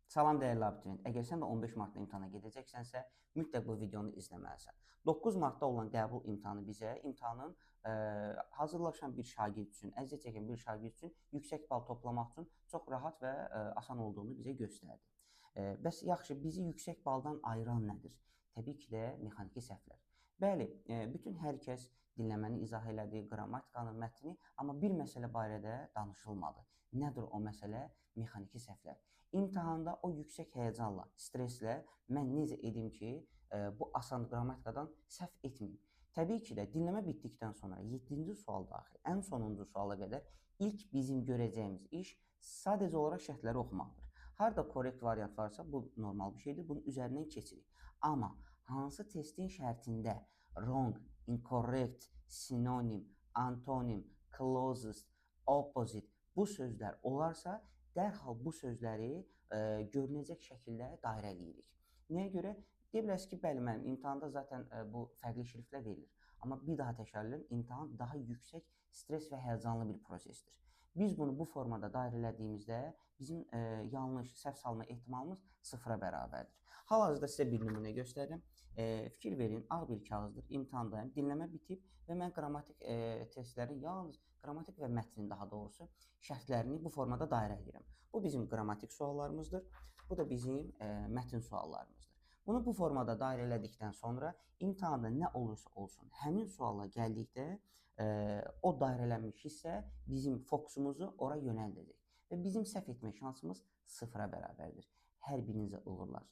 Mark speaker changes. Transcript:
Speaker 1: Salam dəyərli abituriyent. Əgər sən də 15 martda imtahana gedəcəksənsə, mütləq bu videonu izləməlisən. 9 martda olan qəbul imtahanı bizə imtahanın hazırlaşan bir şagird üçün, əziyyət çəkən bir şagird üçün yüksək bal toplamaq üçün çox rahat və asan olduğunu bizə göstərdi. Bəs yaxşı, bizi yüksək baldan ayıran nədir? Təbii ki də mexaniki səhvlər. Bəli, bütün hər kəs dinləməni izah elədi, qrammatikanı, mətni, amma bir məsələ barədə danışılmadı. Nədir o məsələ? Mexaniki səhvlər. İmtahanda o yüksək həyəcanla, stresslə mən necə edim ki, bu asan qrammatikadan səhv etməyim. Təbii ki də dinləmə bitdikdən sonra 7-ci sual daxil ən sonuncu suala qədər ilk bizim görəcəyimiz iş sadəcə olaraq şərhləri oxumaqdır. Harda korrekt variant varsa bu normal bir şeydir, bunun üzərindən keçirik. Amma hansı testin şərtində wrong, incorrect, synonym, antonim, closest, opposite bu sözlər olarsa, dərhal bu sözləri görünəcək şəkildə dairə eləyirik. Nəyə görə? Deyə bilərsiniz ki, bəli, mənim imtahanda zaten bu fərqli şriftlə verilir. Amma bir daha təkrar edirəm, imtahan daha yüksək stres və həyəcanlı bir prosesdir. Biz bunu bu formada dairə elədiyimizdə bizim yanlış, səhv salma ehtimalımız sıfıra bərabərdir. Hal-hazırda sizə bir nümunə göstərirəm. Fikir verin, ağ bir kağızdır, imtahandayım, dinləmə bitib və mən qrammatik testlərin yalnız qrammatik və mətnin daha doğrusu şərtlərini bu formada dairə edirəm. Bu bizim qrammatik suallarımızdır, bu da bizim mətn suallarımızdır. Bunu bu formada dairə elədikdən sonra imtahanda nə olursa olsun, həmin suala gəldikdə o dairələnmiş hissə bizim fokusumuzu ora yönəldəcək və bizim səhv etmə şansımız sıfıra bərabərdir. Hər birinizə uğurlar.